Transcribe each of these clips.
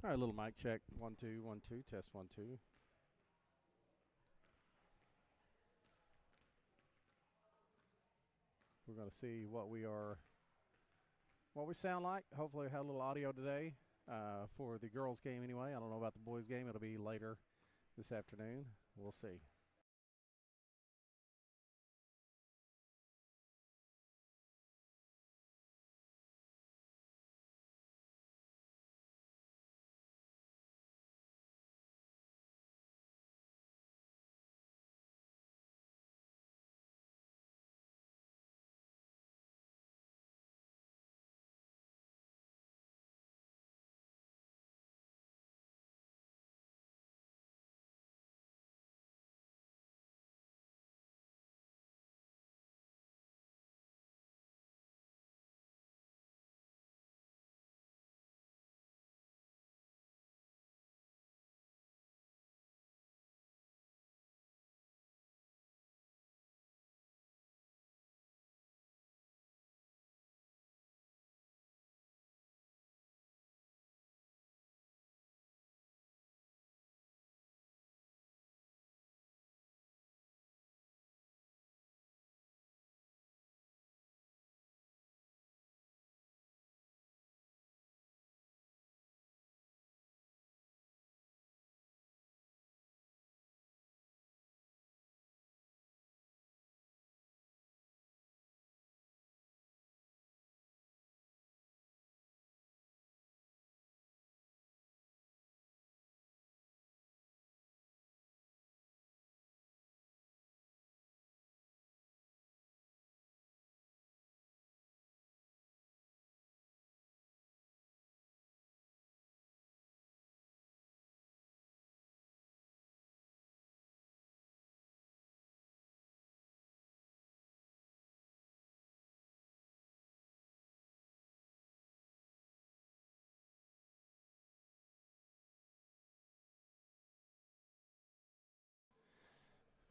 All right, little mic check. 1 2 1 2 test 1 2. We're going to see what we sound like. Hopefully, we had a little audio today for the girls' game anyway. I don't know about the boys' game. It'll be later this afternoon. We'll see.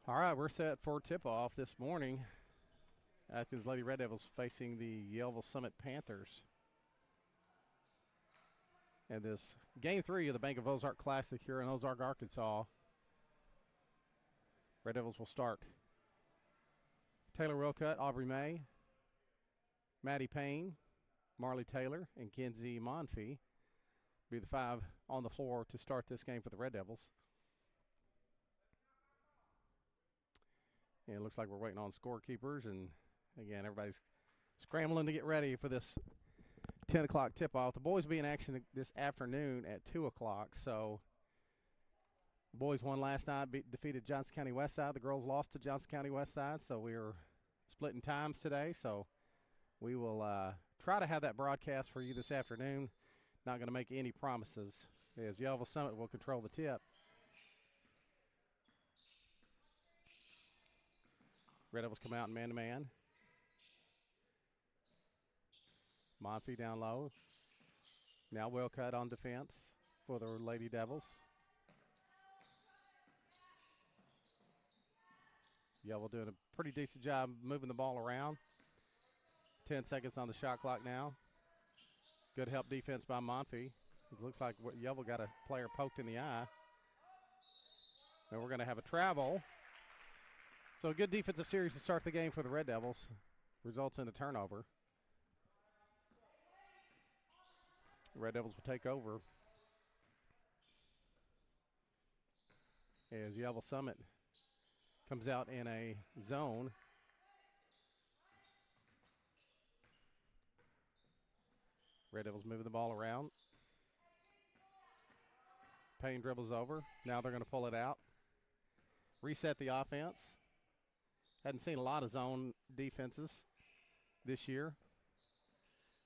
All right, we're set for tip-off this morning. Atkins Lady Red Devils facing the Yellville-Summitt Panthers. And this Game 3 of the Bank of Ozark Classic here in Ozark, Arkansas. Red Devils will start. Taylor Wilcutt, Aubrey May, Maddie Payne, Marley Taylor, and Kenzie Monfee be the five on the floor to start this game for the Red Devils. And it looks like we're waiting on scorekeepers, and again, everybody's scrambling to get ready for this 10 o'clock tip-off. The boys will be in action this afternoon at 2 o'clock. So the boys won last night, defeated Johnson County Westside. The girls lost to Johnson County Westside, so we are splitting times today. So we will try to have that broadcast for you this afternoon. Not going to make any promises, as Yellville-Summitt will control the tip. Red Devils come out in man-to-man. Monfee down low. Now Wilcutt on defense for the Lady Devils. Yellville doing a pretty decent job moving the ball around. 10 seconds on the shot clock now. Good help defense by Monfee. It looks like Yellville got a player poked in the eye. And we're going to have a travel. So a good defensive series to start the game for the Red Devils. Results in a turnover. The Red Devils will take over as Yellville-Summitt comes out in a zone. Red Devils moving the ball around. Payne dribbles over. Now they're going to pull it out. Reset the offense. Hadn't seen a lot of zone defenses this year.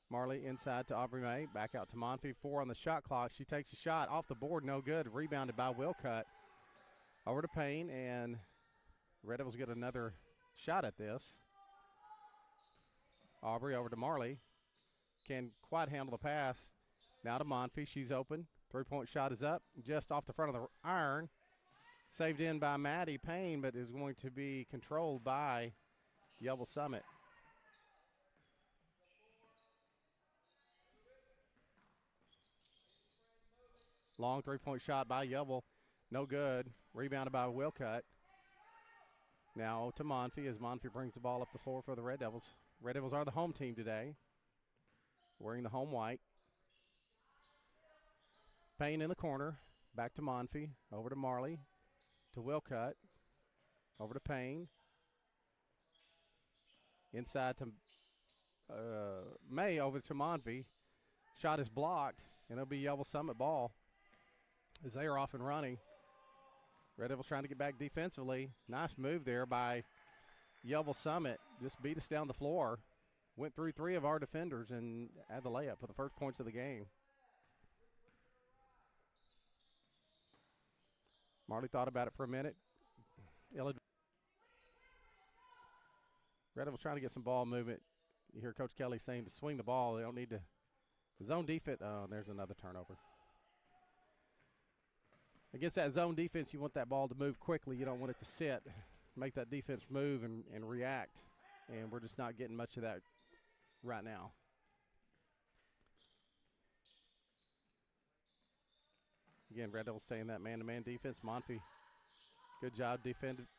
Marley inside to Aubrey May. Back out to Monfee. 4 on the shot clock. She takes a shot off the board. No good. Rebounded by Wilcutt. Over to Payne, and Red Devils get another shot at this. Aubrey over to Marley. Can't quite handle the pass. Now to Monfee. She's open. Three-point shot is up. Just off the front of the iron. Saved in by Maddie Payne, but is going to be controlled by Yellville-Summitt. Long three-point shot by Yellville. No good. Rebounded by Wilcutt. Now to Monfy as Monfy brings the ball up the floor for the Red Devils. Red Devils are the home team today, wearing the home white. Payne in the corner. Back to Monfy. Over to Marley. To Wilcutt. Over to Payne. Inside to May, over to Monfy. Shot is blocked, and it'll be Yellville-Summitt ball as they are off and running. Red Devils trying to get back defensively. Nice move there by Yellville-Summitt. Just beat us down the floor. Went through 3 of our defenders and had the layup for the first points of the game. Marley thought about it for a minute. Red Devils trying to get some ball movement. You hear Coach Kelly saying to swing the ball. They don't need to. Zone defense. Oh, there's another turnover. Against that zone defense, you want that ball to move quickly. You don't want it to sit. Make that defense move and react. And we're just not getting much of that right now. Again, Red Devils staying that man-to-man defense. Monfy, good job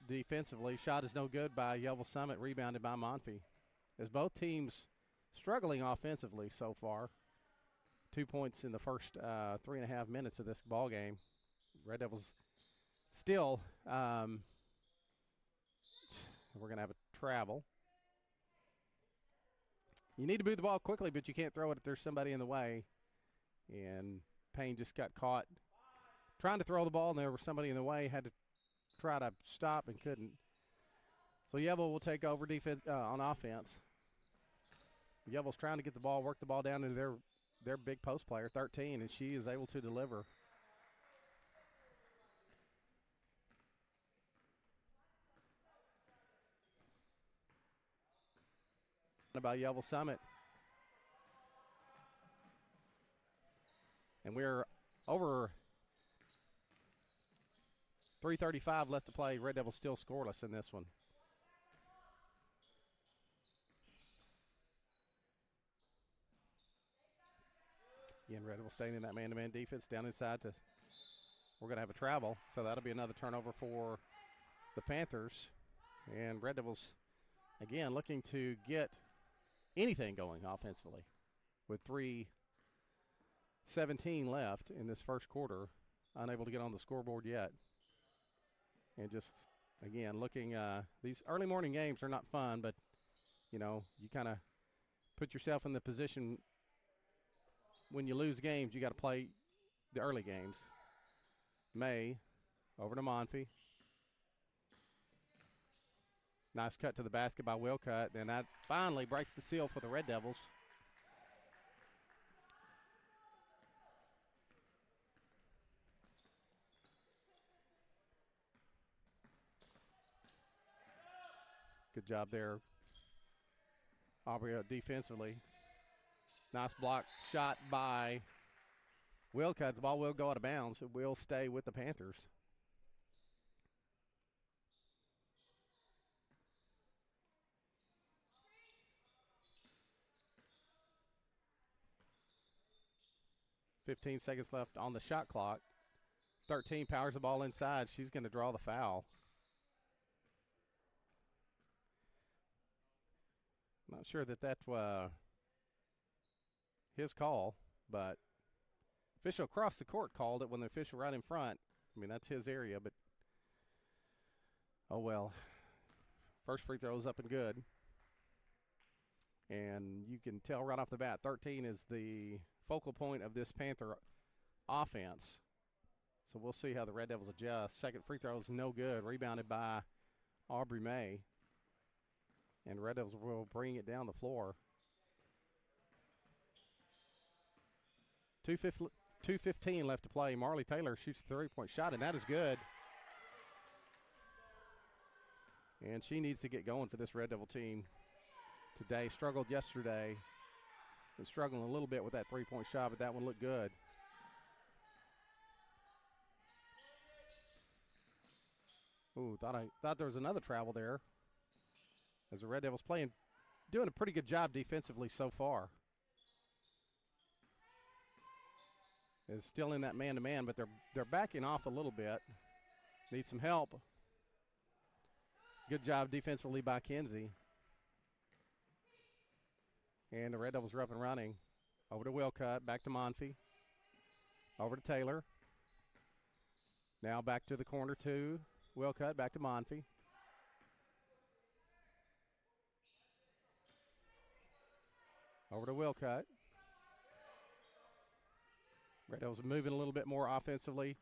defensively. Shot is no good by Yellville-Summitt, rebounded by Monfy. As both teams struggling offensively so far. 2 points in the first 3.5 minutes of this ball game. Red Devils still, we're going to have a travel. You need to move the ball quickly, but you can't throw it if there's somebody in the way. And Payne just got caught trying to throw the ball, and there was somebody in the way, had to try to stop and couldn't. So Yellville will take over defense on offense. Yellville's trying to get the ball, work the ball down into their big post player, 13, and she is able to deliver. About Yellville-Summitt. And we're over 3:35 left to play. Red Devils still scoreless in this one. Again, Red Devils staying in that man-to-man defense down inside to. We're going to have a travel, so that'll be another turnover for the Panthers. And Red Devils, again, looking to get anything going offensively with 3:17 left in this first quarter. Unable to get on the scoreboard yet. And just, again, looking, these early morning games are not fun, but, you know, you kind of put yourself in the position when you lose games, you got to play the early games. May, over to Monfy. Nice cut to the basket by Wilcutt. And that finally breaks the seal for the Red Devils. Good job there, Aubrey, defensively. Nice block shot by Wilcutt. The ball will go out of bounds. It will stay with the Panthers. .15 seconds left on the shot clock. 13 powers the ball inside. She's going to draw the foul. Not sure that that's his call, but official across the court called it when the official right in front. I mean, that's his area, but oh well. First free throw is up and good. And you can tell right off the bat, 13 is the focal point of this Panther offense. So we'll see how the Red Devils adjust. Second free throw is no good. Rebounded by Aubrey May. And Red Devils will bring it down the floor. 2:15 left to play. Marley Taylor shoots the three-point shot, and that is good. And she needs to get going for this Red Devil team today. Struggled yesterday. Been struggling a little bit with that three-point shot, but that one looked good. Ooh, thought there was another travel there. As the Red Devils doing a pretty good job defensively so far. is still in that man-to-man, but they're backing off a little bit. Need some help. Good job defensively by Kinsey. And the Red Devils are up and running. Over to Wilcutt, back to Monfy. Over to Taylor. Now back to the corner to Wilcutt, back to Monfy. Over to Wilcutt. Red Devils are moving a little bit more offensively.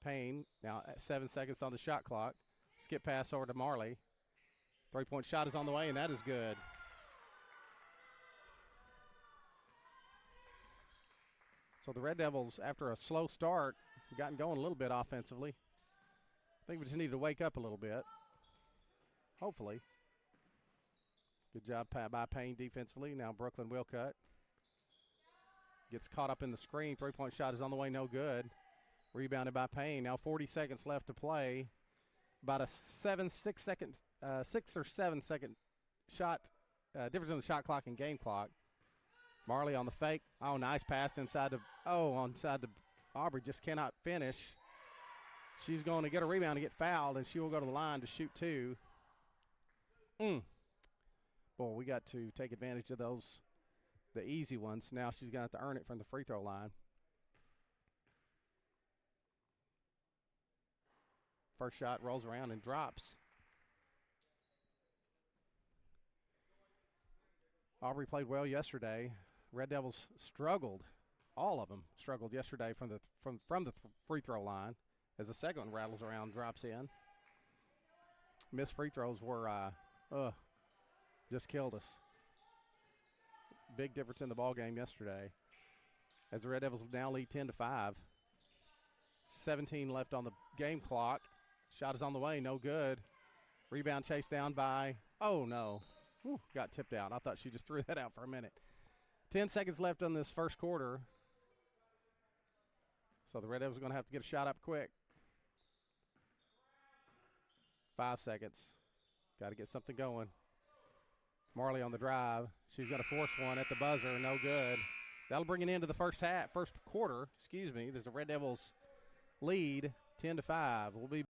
Payne now at 7 seconds on the shot clock. Skip pass over to Marley. Three-point shot is on the way, and that is good. So the Red Devils, after a slow start, have gotten going a little bit offensively. I think we just need to wake up a little bit, hopefully. Good job by Payne defensively. Now Brooklyn Wilcutt gets caught up in the screen. Three-point shot is on the way, no good. Rebounded by Payne. Now 40 seconds left to play. About a 6 or 7 second shot difference in the shot clock and game clock. Marley on the fake. Oh, nice pass inside to Aubrey. Just cannot finish. She's going to get a rebound and get fouled, and she will go to the line to shoot two. Boy, we got to take advantage of those, the easy ones. Now she's going to have to earn it from the free throw line. First shot rolls around and drops. Aubrey played well yesterday. Red Devils struggled. All of them struggled yesterday from the free throw line as the second one rattles around, drops in. Missed free throws were just killed us. Big difference in the ball game yesterday as the Red Devils now lead 10-5. 17 left on the game clock. Shot is on the way, no good. Rebound chased down by, oh no. Whew, got tipped out. I thought she just threw that out for a minute. 10 seconds left on this first quarter. So the Red Devils are going to have to get a shot up quick. 5 seconds. Got to get something going. Marley on the drive. She's going to force one at the buzzer. No good. That'll bring it into the first quarter. There's the Red Devils lead 10-5. We'll be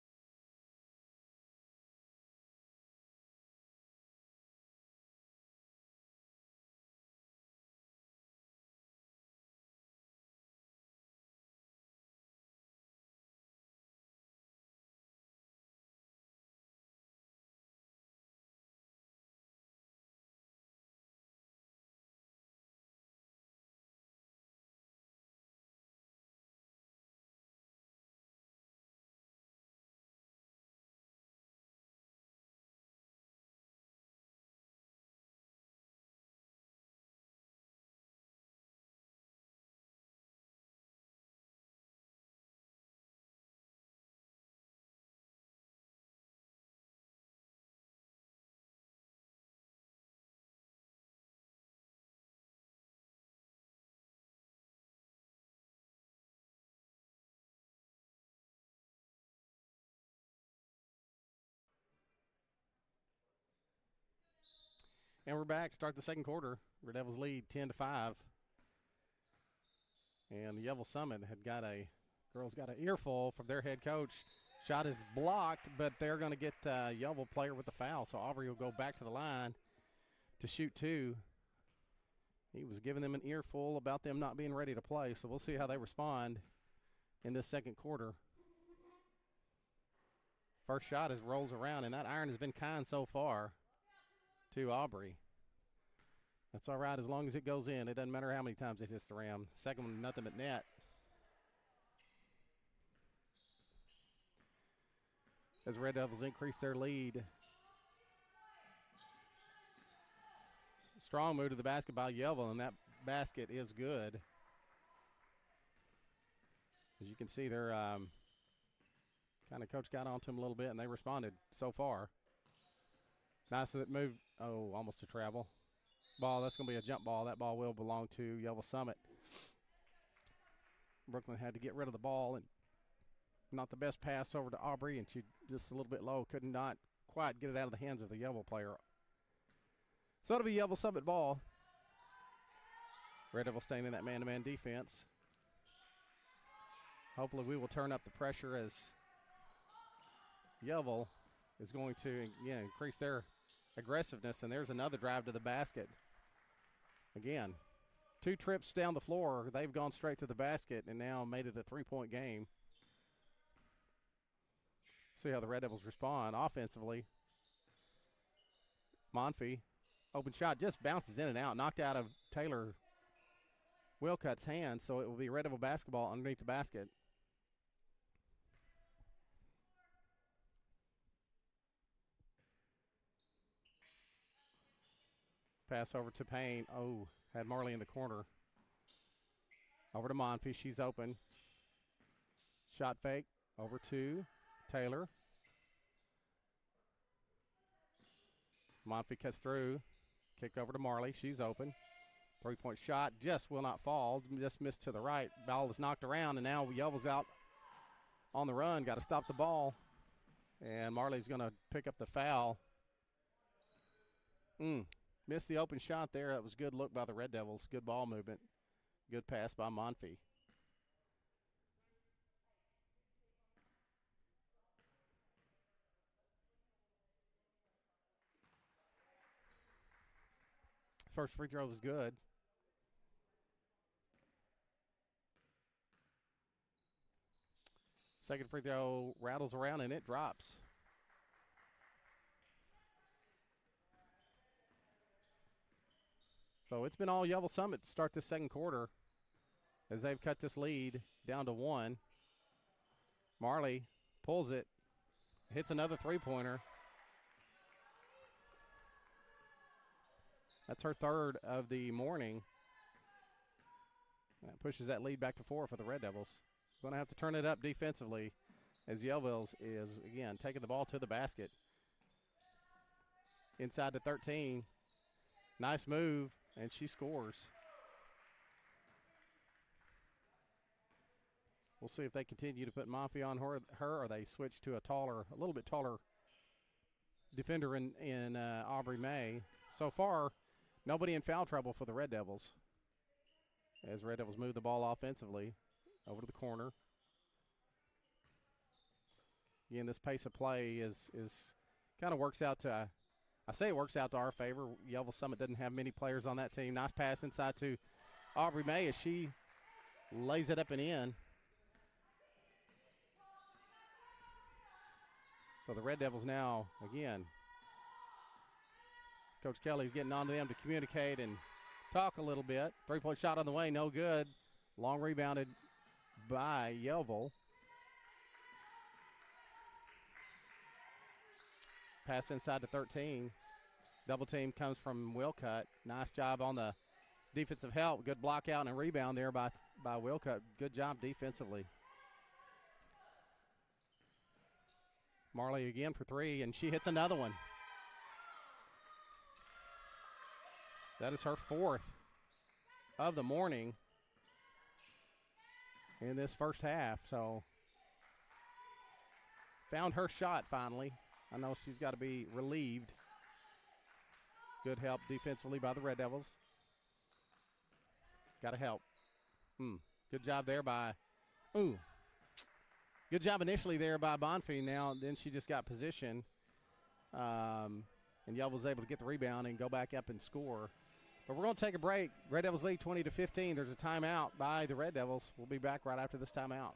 And we're back. Start the second quarter. Red Devils lead 10-5. And the Yellville-Summitt girls got an earful from their head coach. Shot is blocked, but they're going to get Yellville player with the foul. So Aubrey will go back to the line to shoot two. He was giving them an earful about them not being ready to play. So we'll see how they respond in this second quarter. First shot rolls around, and that iron has been kind so far to Aubrey. That's all right as long as it goes in. It doesn't matter how many times it hits the rim. Second one, nothing but net. As Red Devils increase their lead. Strong move to the basket by Yellville, and that basket is good. As you can see, they're kind of coach got onto them a little bit, and they responded so far. Nice move. Oh, almost a travel. Ball, that's going to be a jump ball. That ball will belong to Yellville-Summitt. Brooklyn had to get rid of the ball, and not the best pass over to Aubrey, and she just a little bit low. Could not quite get it out of the hands of the Yellville player. So it'll be Yellville-Summitt ball. Red Devils staying in that man-to-man defense. Hopefully we will turn up the pressure as Yellville is going to increase their aggressiveness, and there's another drive to the basket. Again, 2 trips down the floor, they've gone straight to the basket and now made it a 3-point game. See how the Red Devils respond offensively. Monfy, open shot, just bounces in and out, knocked out of Taylor Wilcott's hand, so it will be Red Devil basketball underneath the basket. Pass over to Payne. Oh, had Marley in the corner. Over to Monfy. She's open. Shot fake. Over to Taylor. Monfy cuts through. Kicked over to Marley. She's open. 3-point shot. Just will not fall. Just missed to the right. Ball is knocked around, and now Yellville's out on the run. Got to stop the ball. And Marley's going to pick up the foul. Missed the open shot there. That was a good look by the Red Devils. Good ball movement. Good pass by Monfy. First free throw was good. Second free throw rattles around and it drops. So it's been all Yellville-Summitt to start this second quarter as they've cut this lead down to 1. Marley pulls it, hits another three-pointer. That's her third of the morning. That pushes that lead back to 4 for the Red Devils. Going to have to turn it up defensively as Yellville's is, again, taking the ball to the basket. Inside to 13. Nice move, and she scores. We'll see if they continue to put Monfy on her or they switch to a little bit taller defender in Aubrey May. So far, nobody in foul trouble for the Red Devils as Red Devils move the ball offensively over to the corner. Again, this pace of play is kind of works out to, I say it works out to our favor. Yellville-Summitt doesn't have many players on that team. Nice pass inside to Aubrey May as she lays it up and in. So the Red Devils now, again, Coach Kelly's getting on to them to communicate and talk a little bit. 3-point shot on the way, no good. Long rebounded by Yellville. Pass inside to 13. Double team comes from Wilcott. Nice job on the defensive help. Good block out and a rebound there by Wilcott. Good job defensively. Marley again for 3, and she hits another one. That is her 4th of the morning in this first half. So found her shot finally. I know she's got to be relieved. Good help defensively by the Red Devils. Got to help. Good job there by good job initially there by Bonfie. Now then she just got position. And Yellville was able to get the rebound and go back up and score. But we're going to take a break. Red Devils lead 20-15. There's a timeout by the Red Devils. We'll be back right after this timeout.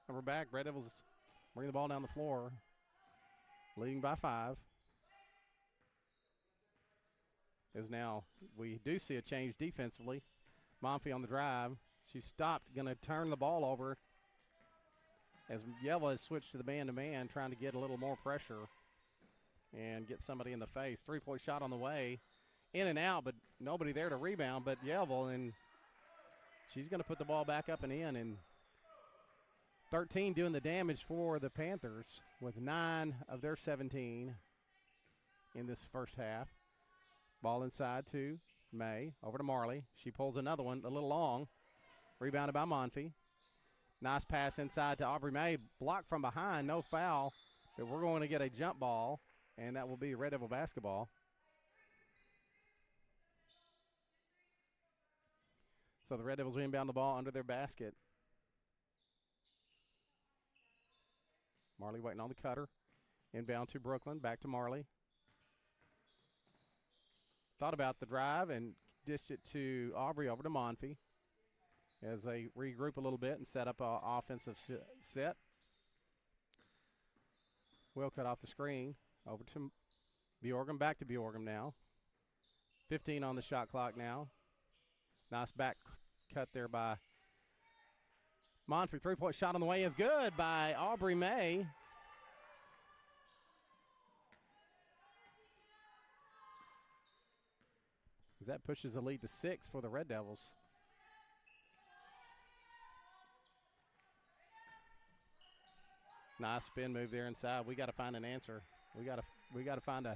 And we're back. Red Devils bring the ball down the floor, leading by 5. As now we do see a change defensively. Monfy on the drive. She stopped, going to turn the ball over as Yellville has switched to the man-to-man, trying to get a little more pressure and get somebody in the face. Three-point shot on the way. In and out, but nobody there to rebound but Yellville, and she's going to put the ball back up and in. And 13 doing the damage for the Panthers with 9 of their 17 in this first half. Ball inside to May, over to Marley. She pulls another one, a little long. Rebounded by Monfy. Nice pass inside to Aubrey May. Blocked from behind, no foul. But we're going to get a jump ball, and that will be Red Devil basketball. So the Red Devils will inbound the ball under their basket. Marley waiting on the cutter. Inbound to Brooklyn, back to Marley. Thought about the drive and dished it to Aubrey, over to Monfy as they regroup a little bit and set up an offensive set. Will cut off the screen. Over to Bjorgum, back to Bjorgum now. 15 on the shot clock now. Nice back cut there by Monfrey. Three-point shot on the way is good by Aubrey May. That pushes the lead to 6 for the Red Devils. Nice spin move there inside. We got to find an answer. We got to find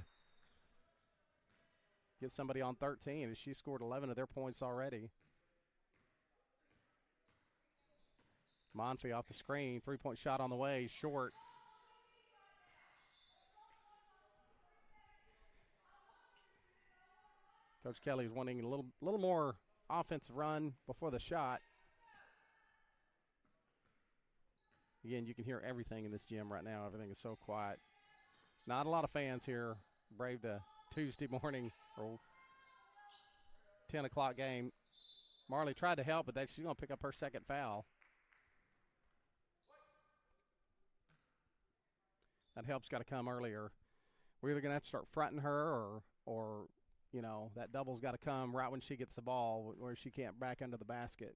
get somebody on 13, as she scored 11 of their points already. Monfrey off the screen. Three-point shot on the way, short. Coach Kelly is wanting a little more offensive run before the shot. Again, you can hear everything in this gym right now. Everything is so quiet. Not a lot of fans here. Brave the Tuesday morning or 10 o'clock game. Marley tried to help, but she's going to pick up her second foul. That help's got to come earlier. We're either going to have to start fronting her or you know, that double's got to come right when she gets the ball where she can't back under the basket.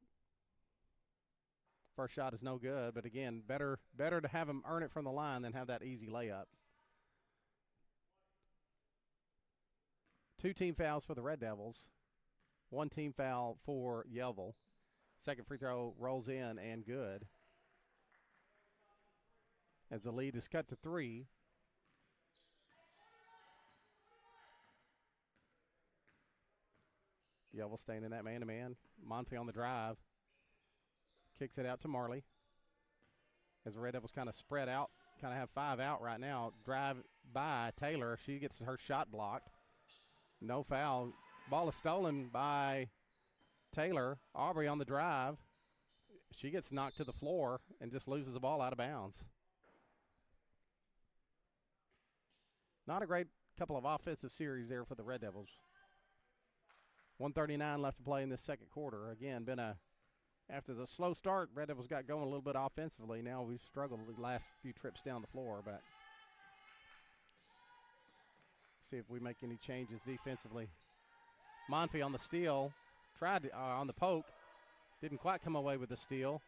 First shot is no good, but again, better to have them earn it from the line than have that easy layup. 2 team fouls for the Red Devils. 1 team foul for Yellville. Second free throw rolls in and good. As the lead is cut to 3. Yellville staying in that man-to-man. Monfrey on the drive. Kicks it out to Marley. As the Red Devils kind of spread out, kind of have 5 out right now. Drive by Taylor. She gets her shot blocked. No foul. Ball is stolen by Taylor. Aubrey on the drive. She gets knocked to the floor and just loses the ball out of bounds. Not a great couple of offensive series there for the Red Devils. 1:39 left to play in this second quarter. Again, after the slow start, Red Devils got going a little bit offensively. Now we've struggled the last few trips down the floor, but see if we make any changes defensively. Monfrey on the steal, tried to, on the poke, didn't quite come away with the steal.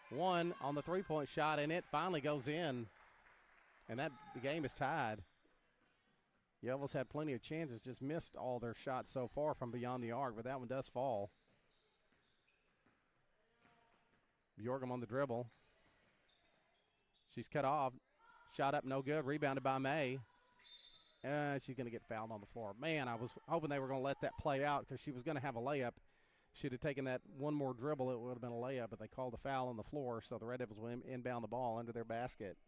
1 on the three-point shot, and it finally goes in, and the game is tied. Yellville's had plenty of chances, just missed all their shots so far from beyond the arc, but that one does fall. Bjorgum on the dribble. She's cut off. Shot up, no good. Rebounded by May. She's going to get fouled on the floor. Man, I was hoping they were going to let that play out because she was going to have a layup. She'd have taken that one more dribble, it would have been a layup, but they called a foul on the floor, so the Red Devils will inbound the ball under their basket.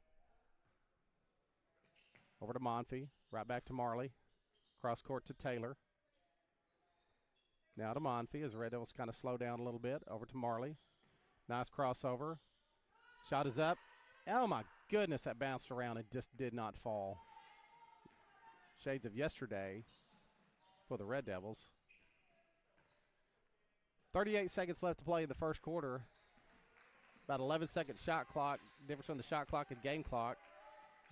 Over to Monfrey, right back to Marley. Cross court to Taylor. Now to Monfrey as the Red Devils kind of slow down a little bit. Over to Marley. Nice crossover. Shot is up. Oh my goodness, that bounced around and just did not fall. Shades of yesterday for the Red Devils. 38 seconds left to play in the first quarter. About 11-second shot clock, difference from the shot clock and game clock.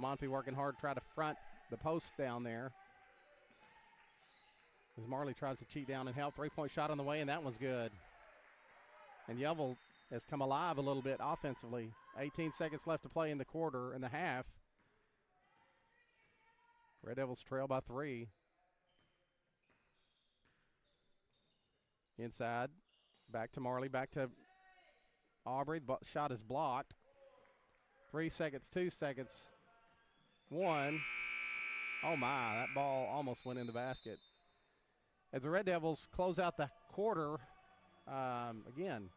Monfrey working hard to try to front the post down there. As Marley tries to cheat down and help. 3-point shot on the way, and that one's good. And Yellville has come alive a little bit offensively. 18 seconds left to play in the quarter and the half. Red Devils trail by 3. Inside. Back to Marley. Back to Aubrey. Shot is blocked. 3 seconds, 2 seconds, 1. Oh, my. That ball almost went in the basket. As the Red Devils close out the quarter, again,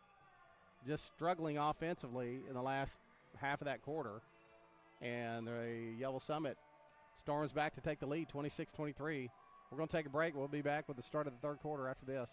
just struggling offensively in the last half of that quarter. And the Yellville-Summitt storms back to take the lead, 26-23. We're going to take a break. We'll be back with the start of the third quarter after this.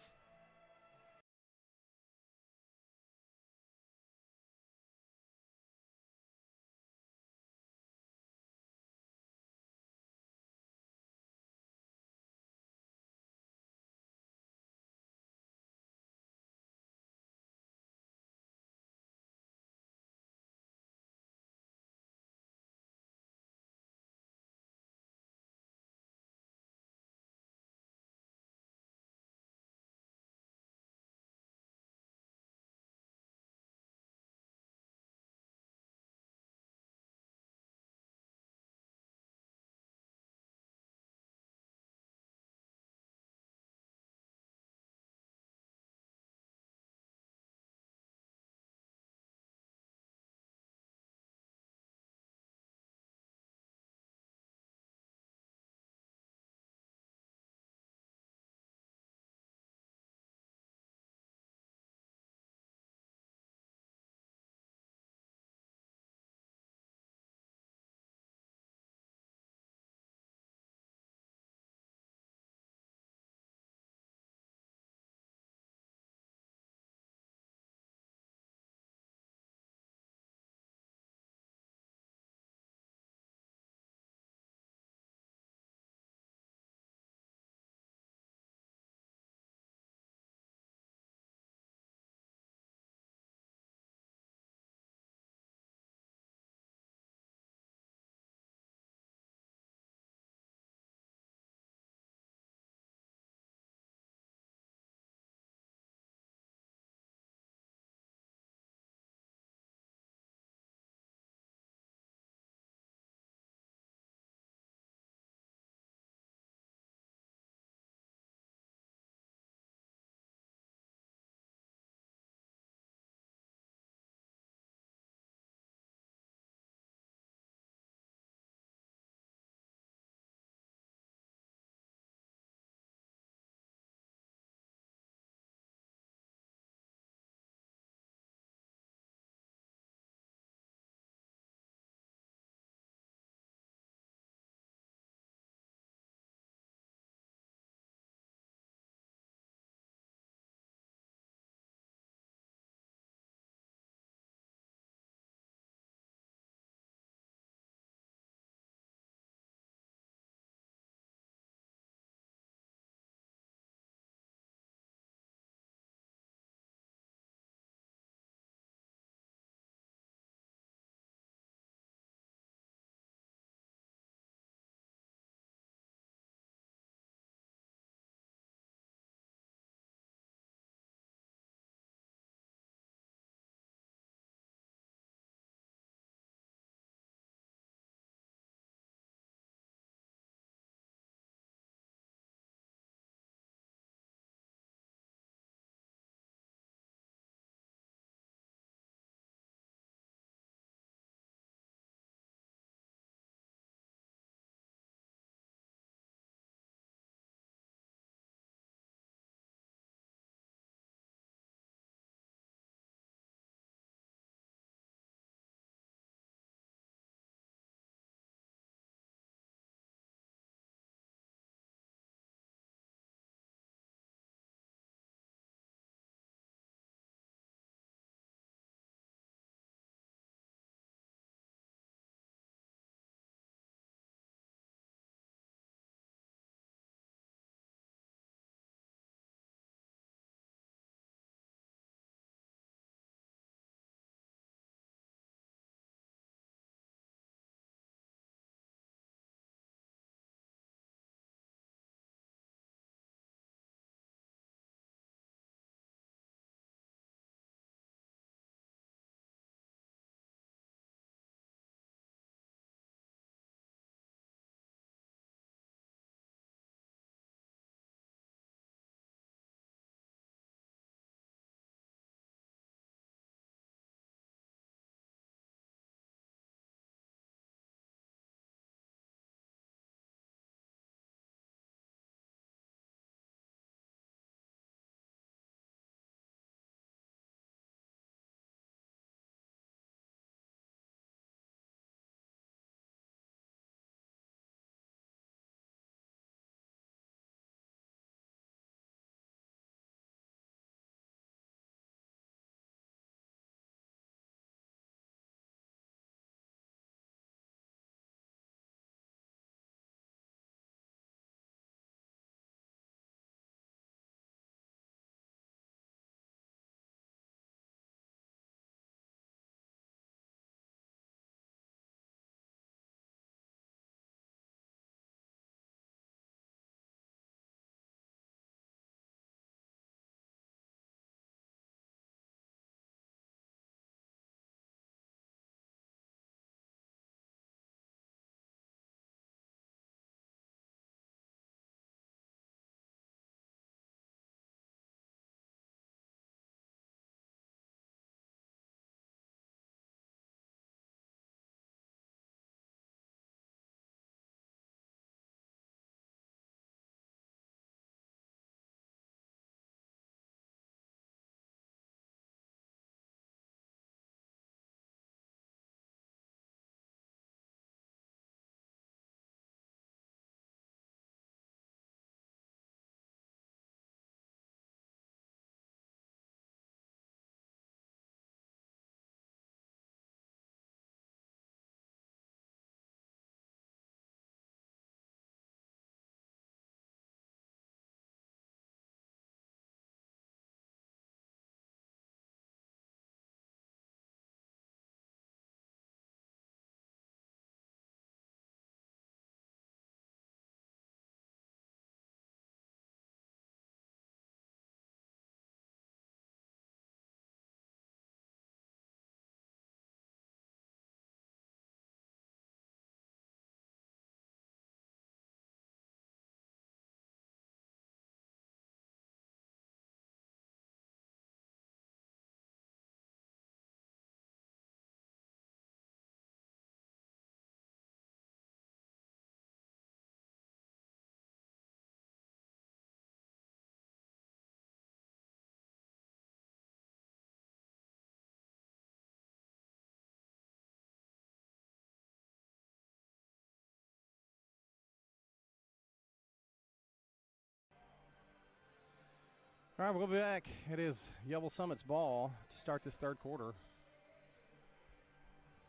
All right, we'll be back. It is Yellville-Summitt's ball to start this third quarter,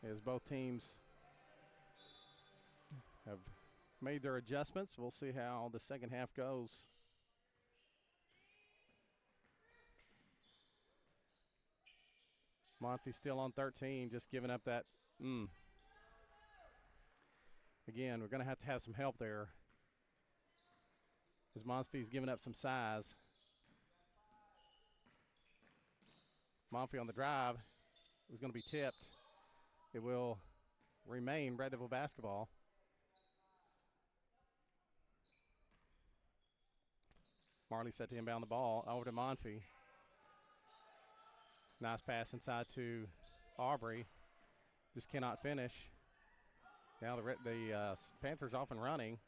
as both teams have made their adjustments. We'll see how the second half goes. Monfy still on 13, just giving up that. Again, we're going to have some help there, as Monfy's giving up some size. Monfy on the drive. It was going to be tipped. It will remain Red Devil basketball. Marley set to inbound the ball over to Monfy. Nice pass inside to Aubrey. Just cannot finish. Now the Panthers off and running.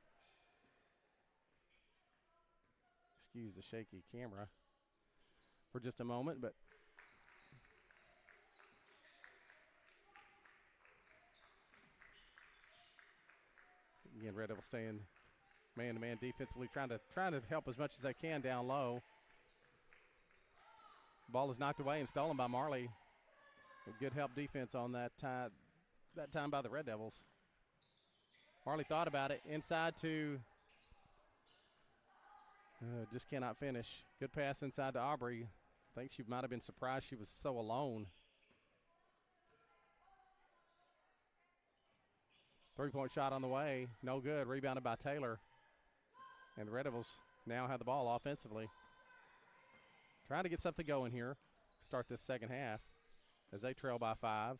Excuse the shaky camera for just a moment, but again, Red Devil staying man-to-man defensively, trying to help as much as they can down low. Ball is knocked away and stolen by Marley. A good help defense on that time by the Red Devils. Marley thought about it. Inside to just cannot finish. Good pass inside to Aubrey. I think she might have been surprised she was so alone. Three-point shot on the way. No good. Rebounded by Taylor. And the Red Devils now have the ball offensively. Trying to get something going here. Start this second half as they trail by 5.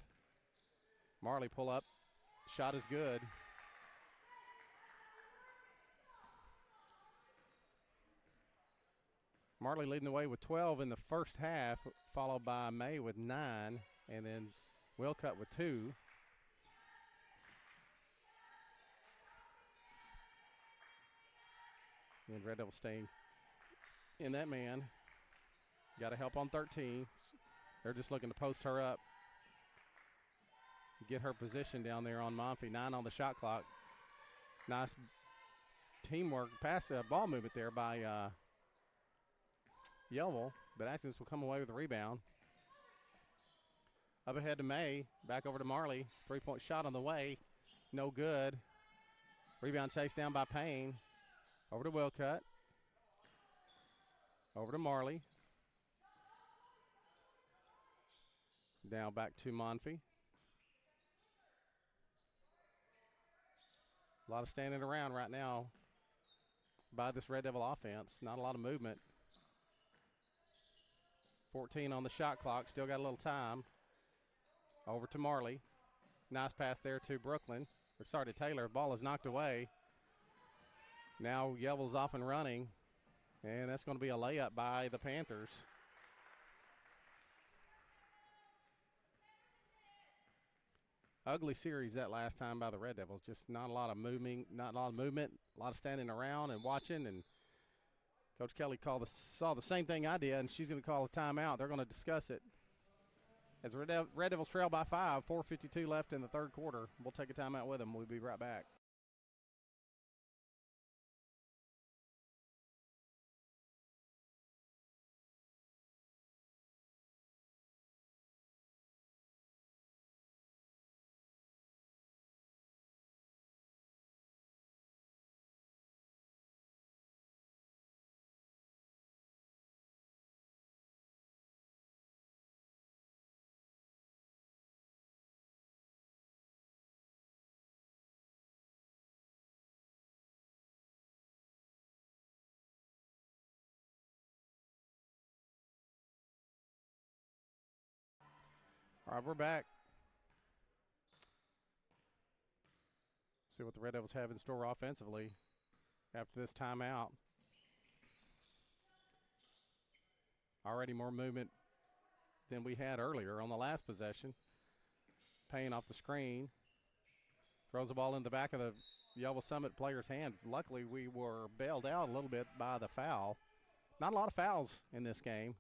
Marley pull up. Shot is good. Marley leading the way with 12 in the first half, followed by May with 9, and then Wilcutt with 2. And Red Devil staying in that man. Got to help on 13. They're just looking to post her up. Get her position down there on Monfy. 9 on the shot clock. Nice teamwork, ball movement there by Yellville, but Atkins will come away with a rebound. Up ahead to May. Back over to Marley. Three-point shot on the way. No good. Rebound chased down by Payne. Over to Wilcutt. Over to Marley. Now back to Monfy. A lot of standing around right now by this Red Devil offense. Not a lot of movement. 14 on the shot clock. Still got a little time. Over to Marley. Nice pass there to Brooklyn. Or sorry, to Taylor. Ball is knocked away. Now Yellville's off and running. And that's going to be a layup by the Panthers. Ugly series that last time by the Red Devils. Just not a lot of movement, a lot of standing around and watching. And Coach Kelly saw the same thing I did, and she's going to call a timeout. They're going to discuss it. As Red Devils trail by 5, 4:52 left in the third quarter. We'll take a timeout with them. We'll be right back. All right, we're back. See what the Red Devils have in store offensively after this timeout. Already more movement than we had earlier on the last possession. Payne off the screen. Throws the ball in the back of the Yellville-Summitt player's hand. Luckily, we were bailed out a little bit by the foul. Not a lot of fouls in this game.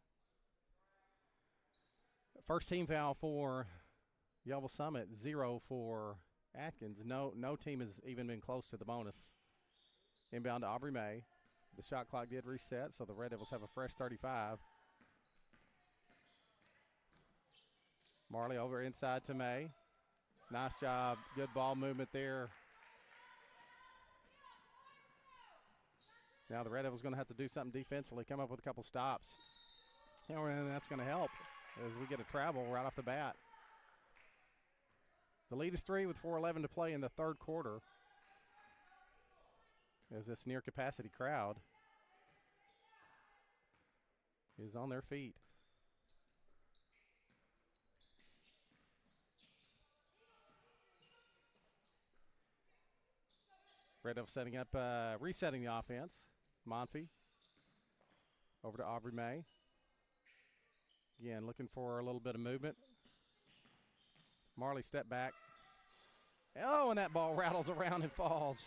First team foul for Yellville-Summitt, 0 for Atkins. No team has even been close to the bonus. Inbound to Aubrey May. The shot clock did reset, so the Red Devils have a fresh 35. Marley over inside to May. Nice job. Good ball movement there. Now the Red Devils going to have to do something defensively, come up with a couple stops. And that's going to help as we get a travel right off the bat. The lead is 3 with 4:11 to play in the third quarter. As this near capacity crowd is on their feet. Red Devils setting up, resetting the offense. Monfy over to Aubrey May. Again, looking for a little bit of movement. Marley step back. Oh, and that ball rattles around and falls.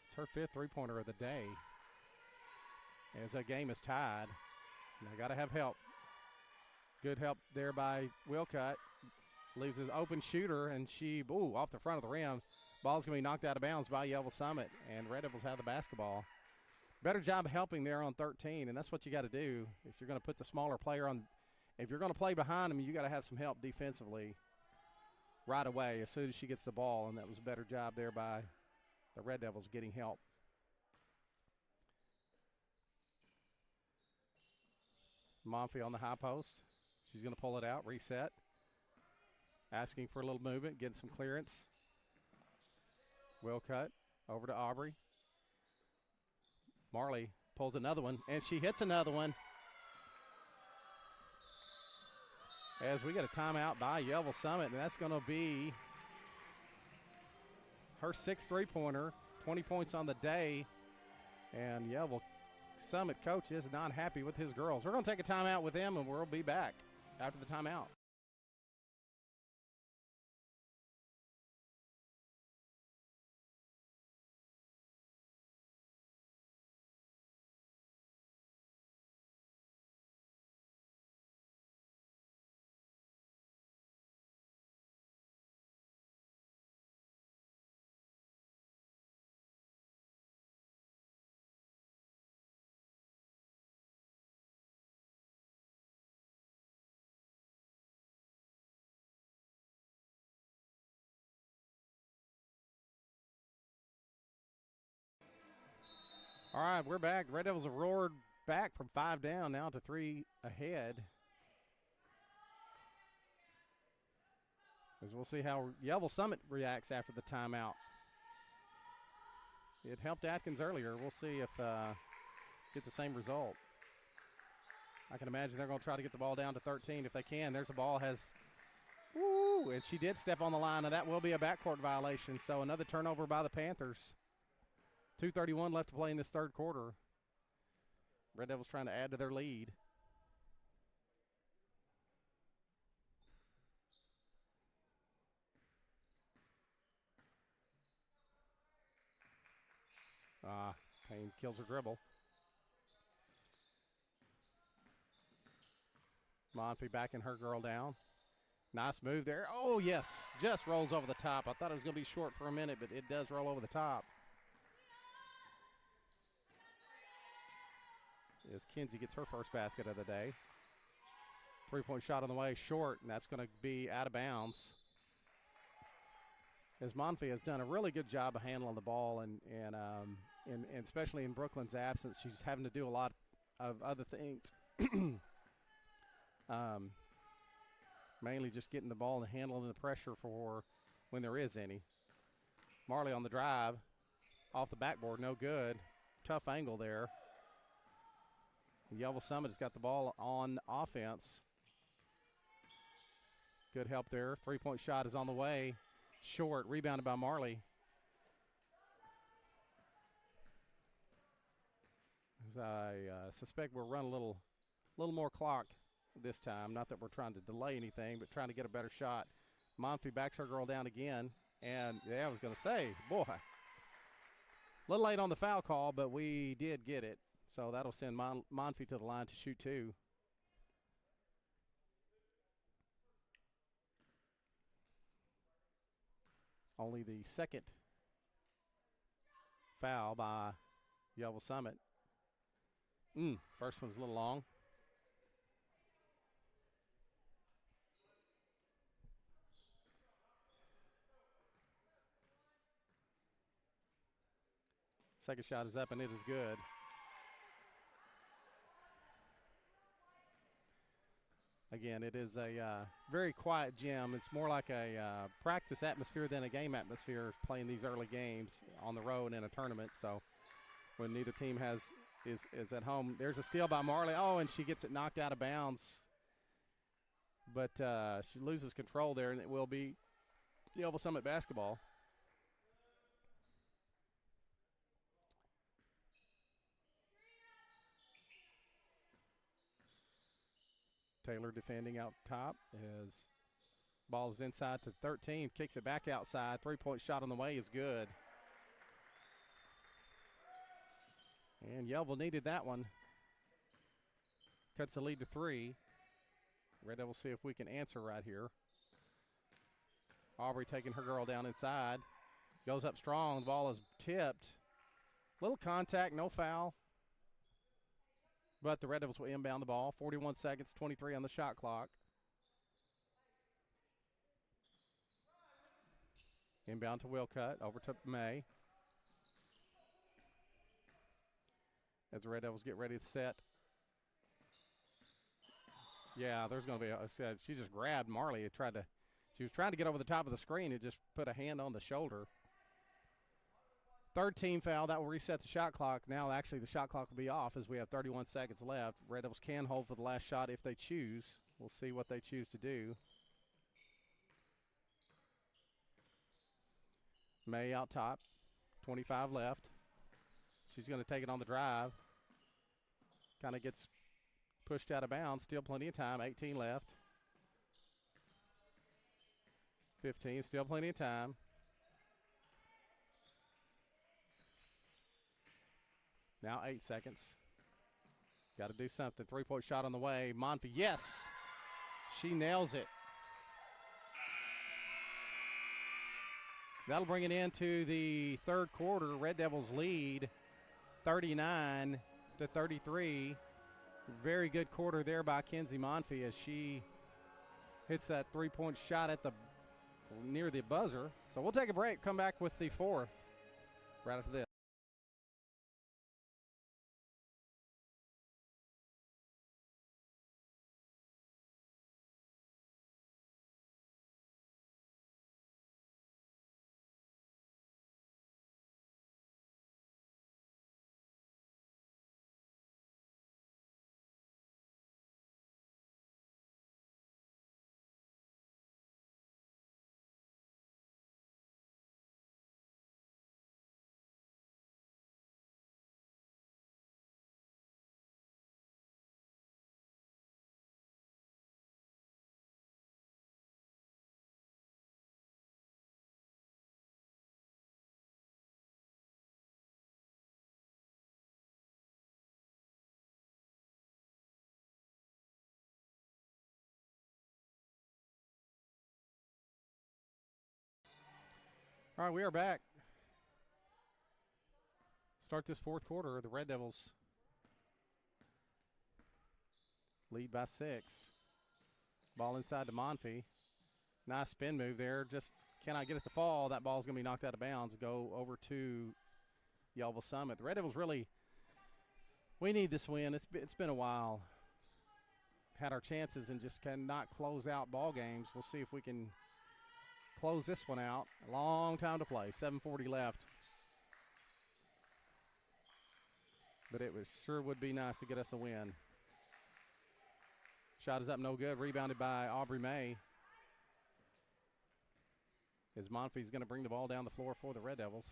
It's her 5th three-pointer of the day. As that game is tied, they got to have help. Good help there by Wilcutt. Leaves his open shooter, and she, off the front of the rim. Ball's going to be knocked out of bounds by Yellville-Summitt, and Red Devils have the basketball. Better job helping there on 13, and that's what you got to do. If you're going to put the smaller player on, if you're going to play behind him, you got to have some help defensively right away as soon as she gets the ball, and that was a better job there by the Red Devils getting help. Monfy on the high post. She's going to pull it out, reset. Asking for a little movement, getting some clearance. Wilcutt over to Aubrey. Marley pulls another one, and she hits another one. As we get a timeout by Yellville-Summitt, and that's going to be her 6th three-pointer, 20 points on the day. And Yellville-Summitt coach is not happy with his girls. We're going to take a timeout with them, and we'll be back after the timeout. All right, we're back. Red Devils have roared back from 5 down now to 3 ahead. As we'll see how Yellville-Summitt reacts after the timeout. It helped Atkins earlier. We'll see if get the same result. I can imagine they're going to try to get the ball down to 13 if they can. There's a ball and she did step on the line, and that will be a backcourt violation. So another turnover by the Panthers. 2:31 left to play in this third quarter. Red Devils trying to add to their lead. Payne kills her dribble. Monfy backing her girl down. Nice move there. Oh, yes. Just rolls over the top. I thought it was going to be short for a minute, but it does roll over the top. As Kinsey gets her first basket of the day. 3-point shot on the way, short, and that's going to be out of bounds. As Monfy has done a really good job of handling the ball, and especially in Brooklyn's absence, she's having to do a lot of other things. Mainly just getting the ball and handling the pressure for when there is any. Marley on the drive, off the backboard, no good. Tough angle there. Yellville-Summitt has got the ball on offense. Good help there. 3-point shot is on the way. Short, rebounded by Marley. As I suspect we'll run a little more clock this time. Not that we're trying to delay anything, but trying to get a better shot. Monfy backs her girl down again. And, I was going to say, boy, a little late on the foul call, but we did get it. So that'll send Monfy to the line to shoot 2. Only the second foul by Yellville-Summitt. First one's a little long. Second shot is up, and it is good. Again, it is a very quiet gym. It's more like a practice atmosphere than a game atmosphere playing these early games on the road in a tournament. So when neither team is at home. There's a steal by Marley. Oh, and she gets it knocked out of bounds. But she loses control there, and it will be Yellville-Summitt basketball. Taylor defending out top as ball is inside to 13, kicks it back outside. Three-point shot on the way is good. And Yellville needed that one. Cuts the lead to 3. Red Devils see if we can answer right here. Aubrey taking her girl down inside. Goes up strong. The ball is tipped. Little contact, no foul. But the Red Devils will inbound the ball. 41 seconds, 23 on the shot clock. Inbound to Wilcutt, over to May. As the Red Devils get ready to set. Yeah, there's going to be she just grabbed Marley. She was trying to get over the top of the screen. It just put a hand on the shoulder. Third team foul. That will reset the shot clock. Now, actually, the shot clock will be off as we have 31 seconds left. Red Devils can hold for the last shot if they choose. We'll see what they choose to do. May out top. 25 left. She's going to take it on the drive. Kind of gets pushed out of bounds. Still plenty of time. 18 left. 15. Still plenty of time. Now 8 seconds. Got to do something. Three-point shot on the way. Monfy, yes. She nails it. That'll bring it into the third quarter. Red Devils lead 39-33. Very good quarter there by Kenzie Monfy as she hits that three-point shot at near the buzzer. So we'll take a break. Come back with the fourth right after this. All right, we are back. Start this fourth quarter. The Red Devils lead by 6. Ball inside to Monfy. Nice spin move there. Just cannot get it to fall. That ball's going to be knocked out of bounds. Go over to Yellville-Summitt. The Red Devils really, we need this win. It's been a while. Had our chances and just cannot close out ball games. We'll see if we can close this one out. A long time to play. 7:40 left. But it sure would be nice to get us a win. Shot is up, no good. Rebounded by Aubrey May. As Monfy's going to bring the ball down the floor for the Red Devils.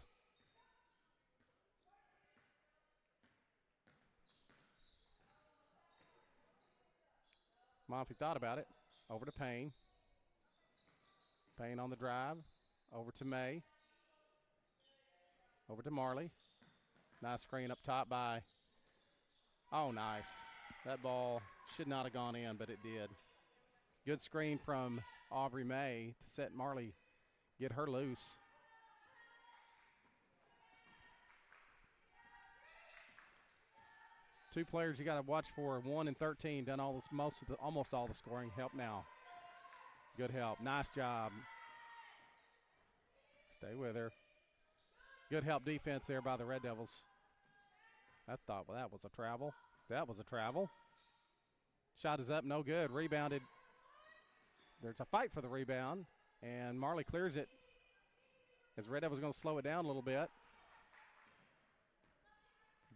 Monfy thought about it. Over to Payne. Payne on the drive. Over to May. Over to Marley. Nice screen up top by. Oh, nice. That ball should not have gone in, but it did. Good screen from Aubrey May to set Marley, get her loose. Two players you got to watch for. 1 and 13 done all this, almost all the scoring. Help now. Good help. Nice job. Stay with her. Good help defense there by the Red Devils. I thought, well, that was a travel. That was a travel. Shot is up, no good. Rebounded. There's a fight for the rebound, and Marley clears it. As Red Devils going to slow it down a little bit.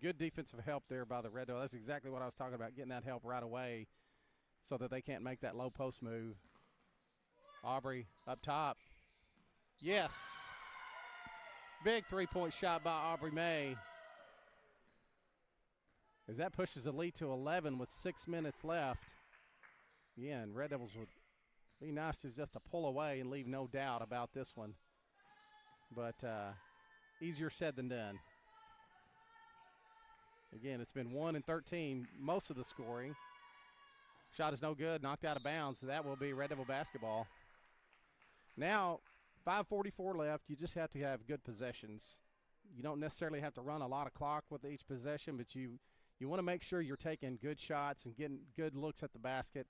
Good defensive help there by the Red Devils. That's exactly what I was talking about, getting that help right away so that they can't make that low post move. Aubrey up top. Yes. Big three-point shot by Aubrey May. As that pushes the lead to 11 with 6 minutes left. Yeah, and Red Devils would be nice to just to pull away and leave no doubt about this one. But easier said than done. Again, it's been 1 and 13, most of the scoring. Shot is no good, knocked out of bounds. So that will be Red Devil basketball. Now, 5:44 left. You just have to have good possessions. You don't necessarily have to run a lot of clock with each possession, but you want to make sure you're taking good shots and getting good looks at the basket.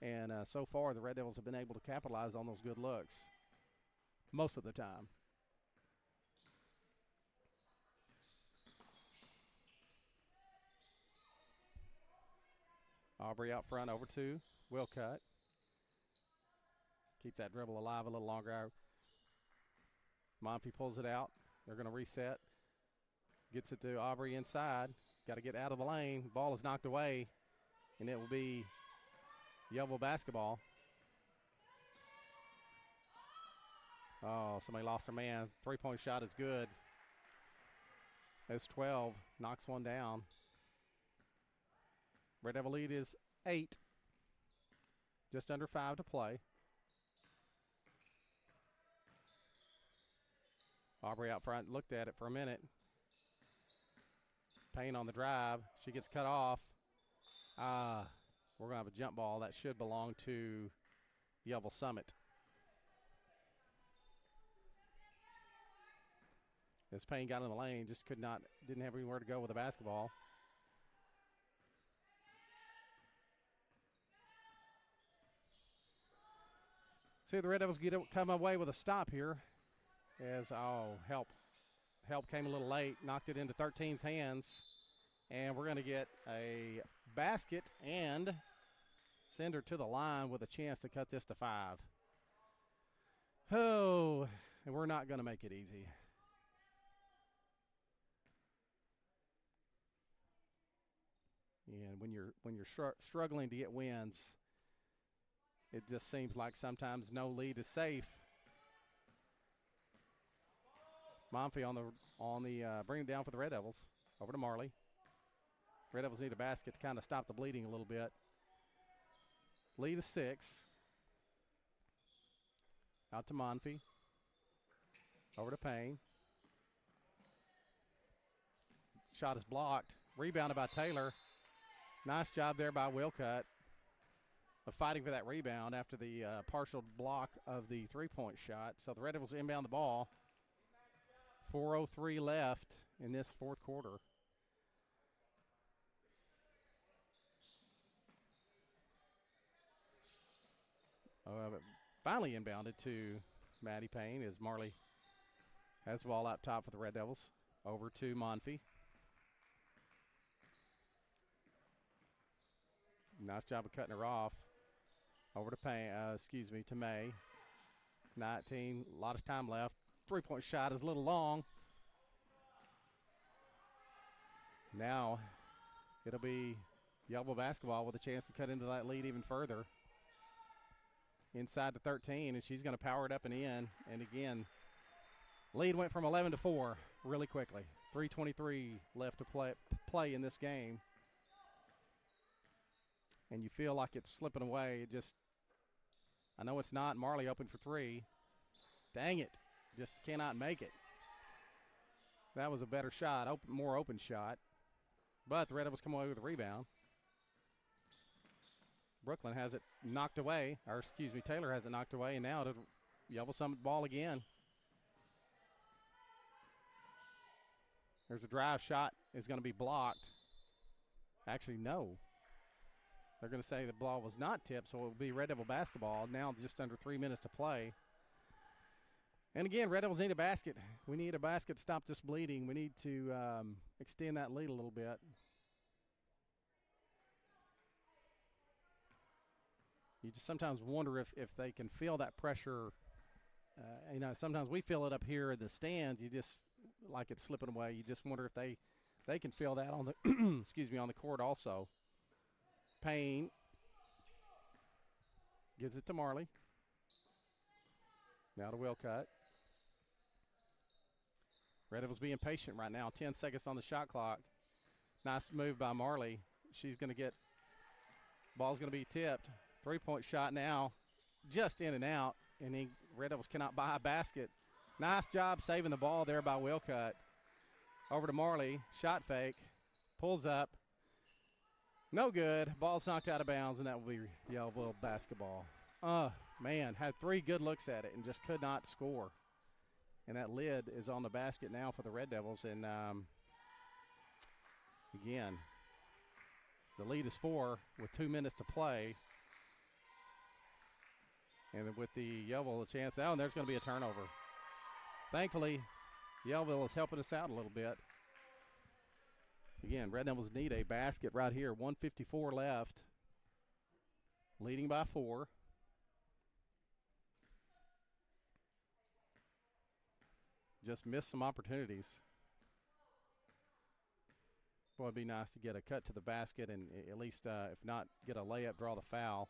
And so far, the Red Devils have been able to capitalize on those good looks most of the time. Aubrey out front over to Wilcutt. Keep that dribble alive a little longer. Monfy pulls it out. They're going to reset. Gets it to Aubrey inside. Got to get out of the lane. Ball is knocked away, and it will be Yellville basketball. Oh, somebody lost their man. Three-point shot is good. It's 12. Knocks one down. Red Devil lead is 8. Just under 5 to play. Aubrey out front looked at it for a minute. Payne on the drive. She gets cut off. We're going to have a jump ball. That should belong to Yellville-Summitt. As Payne got in the lane, just didn't have anywhere to go with the basketball. See the Red Devils come away with a stop here. As, help came a little late, knocked it into 13's hands. And we're going to get a basket and send her to the line with a chance to cut this to 5. Oh, and we're not going to make it easy. And when you're struggling to get wins, it just seems like sometimes no lead is safe. Monfy on the bring it down for the Red Devils. Over to Marley. Red Devils need a basket to kind of stop the bleeding a little bit. Lead is 6. Out to Monfy. Over to Payne. Shot is blocked. Rebounded by Taylor. Nice job there by Wilcutt of fighting for that rebound after the partial block of the three-point shot. So the Red Devils inbound the ball. 4:03 left in this fourth quarter. Finally inbounded to Maddie Payne as Marley has the ball up top for the Red Devils. Over to Monfy. Nice job of cutting her off. Over to Payne, to May. 19, a lot of time left. Three-point shot is a little long. Now it'll be Yellville basketball with a chance to cut into that lead even further. Inside the 13, and she's going to power it up and in. And again, lead went from 11 to 4 really quickly. 3:23 left to play in this game. And you feel like it's slipping away. I know it's not. Marley open for 3. Dang it. Just cannot make it. That was a better shot, more open shot. But the Red Devils come away with a rebound. Brooklyn has it knocked away, Taylor has it knocked away, and now to Yellville-Summitt ball again. There's a drive shot. It's going to be blocked. Actually, no. They're going to say the ball was not tipped, so it will be Red Devil basketball. Now just under 3 minutes to play. And again, Red Devils need a basket. We need a basket to stop this bleeding. We need to extend that lead a little bit. You just sometimes wonder if they can feel that pressure. Sometimes we feel it up here in the stands. You just, like it's slipping away. You just wonder if they can feel that on the excuse me, on the court also. Payne gives it to Marley. Now to Wilcutt. Red Devils being patient right now. 10 seconds on the shot clock. Nice move by Marley. She's going to get, ball's going to be tipped. 3-point shot now, just in and out. And then Red Devils cannot buy a basket. Nice job saving the ball there by Wilcutt. Over to Marley. Shot fake. Pulls up. No good. Ball's knocked out of bounds, and that will be Yellville basketball. Man, had 3 good looks at it and just could not score. And that lid is on the basket now for the Red Devils. And, again, the lead is 4 with 2 minutes to play. And with the Yellville a chance now, and there's going to be a turnover. Thankfully, Yellville is helping us out a little bit. Again, Red Devils need a basket right here. 1:54 left. Leading by 4. Just missed some opportunities. Boy, it'd be nice to get a cut to the basket and at least, if not, get a layup, draw the foul.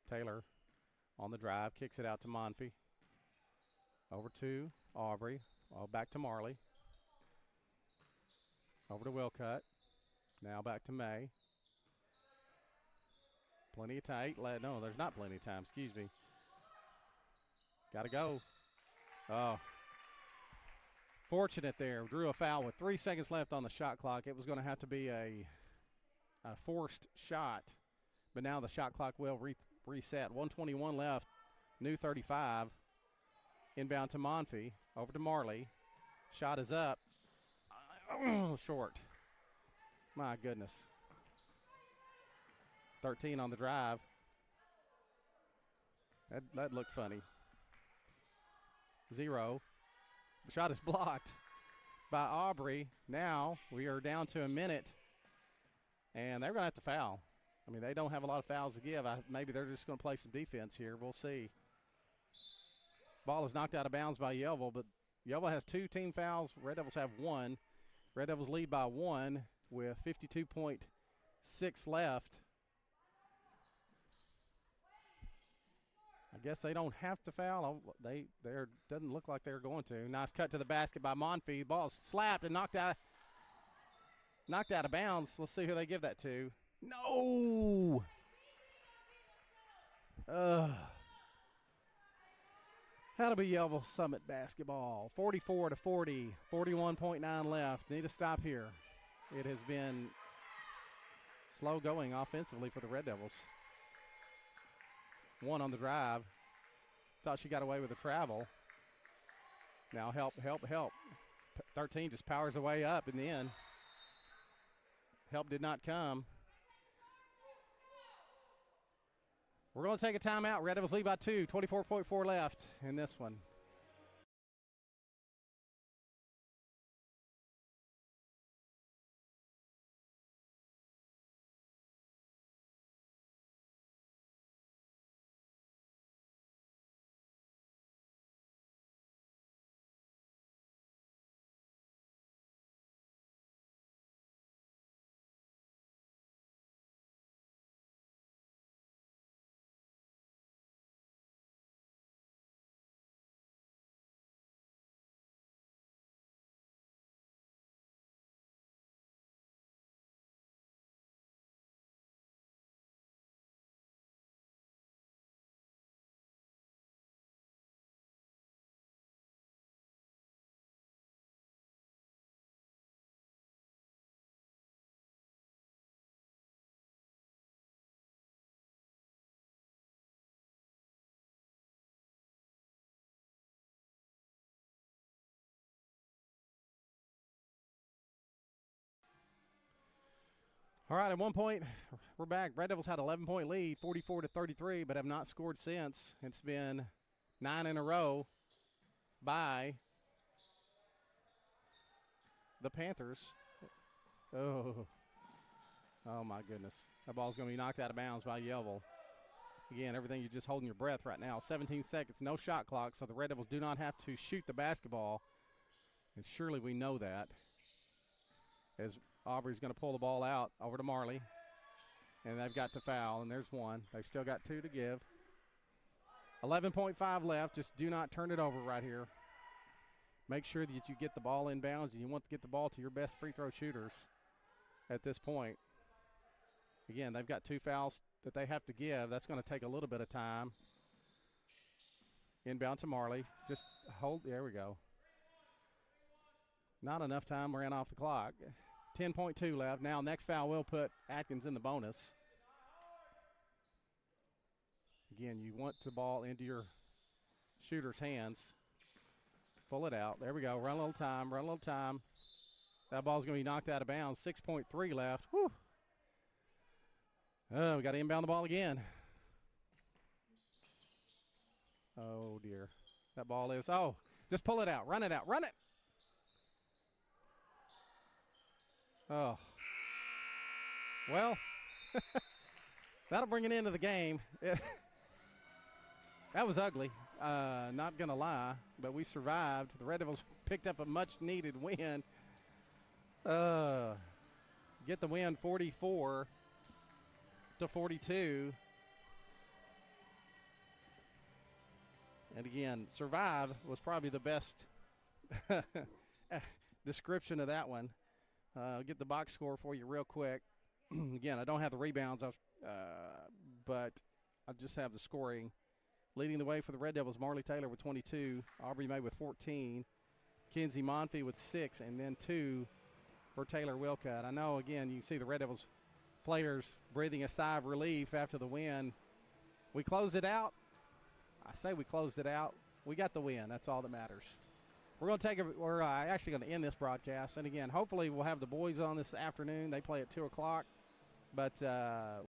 Taylor on the drive, kicks it out to Monfy. Over to Aubrey. Back to Marley. Over to Wilcutt. Now back to May. Plenty of time. No, there's not plenty of time. Excuse me. Got to go. Oh. Fortunate there. Drew a foul with 3 seconds left on the shot clock. It was going to have to be a forced shot. But now the shot clock will reset. 1:21 left. New 35. Inbound to Monfy. Over to Marley. Shot is up. Short. My goodness. 13 on the drive. That looked funny. 0. The shot is blocked by Aubrey. Now we are down to a minute, and they're going to have to foul. I mean, they don't have a lot of fouls to give. Maybe they're just going to play some defense here. We'll see. Ball is knocked out of bounds by Yellville, but Yellville has 2 team fouls. Red Devils have 1. Red Devils lead by 1 with 52.6 left. I guess they don't have to foul. They're doesn't look like they're going to. Nice cut to the basket by Monfy. The ball is slapped and knocked out of bounds. Let's see who they give that to. No. That'll be Yellville-Summitt basketball. 44-40. 41.9 left. Need to stop here. It has been slow going offensively for the Red Devils. 1 on the drive. Thought she got away with a travel. Now help. 13 just powers her way up in the end. Help did not come. We're going to take a timeout. Red Devils lead by 2. 24.4 left in this one. All right, at one point, we're back. Red Devils had an 11-point lead, 44-33, but have not scored since. It's been 9 in a row by the Panthers. Oh, my goodness. That ball's going to be knocked out of bounds by Yellville. Again, everything, you're just holding your breath right now. 17 seconds, no shot clock, so the Red Devils do not have to shoot the basketball. And surely we know that. As Aubrey's going to pull the ball out over to Marley. And they've got to foul, and there's one. They've still got 2 to give. 11.5 left. Just do not turn it over right here. Make sure that you get the ball inbounds, and you want to get the ball to your best free throw shooters at this point. Again, they've got 2 fouls that they have to give. That's going to take a little bit of time. Inbound to Marley. Just hold. There we go. Not enough time ran off the clock. 10.2 left. Now, next foul will put Atkins in the bonus. Again, you want the ball into your shooter's hands. Pull it out. There we go. Run a little time. Run a little time. That ball's going to be knocked out of bounds. 6.3 left. Whew. Oh, we got to inbound the ball again. Oh, dear. That ball is, just pull it out. Run it out. Run it. Oh. Well, that'll bring an end to the game. That was ugly. Not going to lie, but we survived. The Red Devils picked up a much-needed win. Get the win 44-42. And again, survive was probably the best description of that one. I'll get the box score for you real quick. Again, I don't have the rebounds, but I just have the scoring. Leading the way for the Red Devils, Marley Taylor with 22, Aubrey May with 14, Kenzie Monfee with 6, and then 2 for Taylor Wilcott. I know, again, you can see the Red Devils players breathing a sigh of relief after the win. We closed it out. I say we closed it out. We got the win. That's all that matters. We're actually going to end this broadcast. And, again, hopefully we'll have the boys on this afternoon. They play at 2 o'clock. But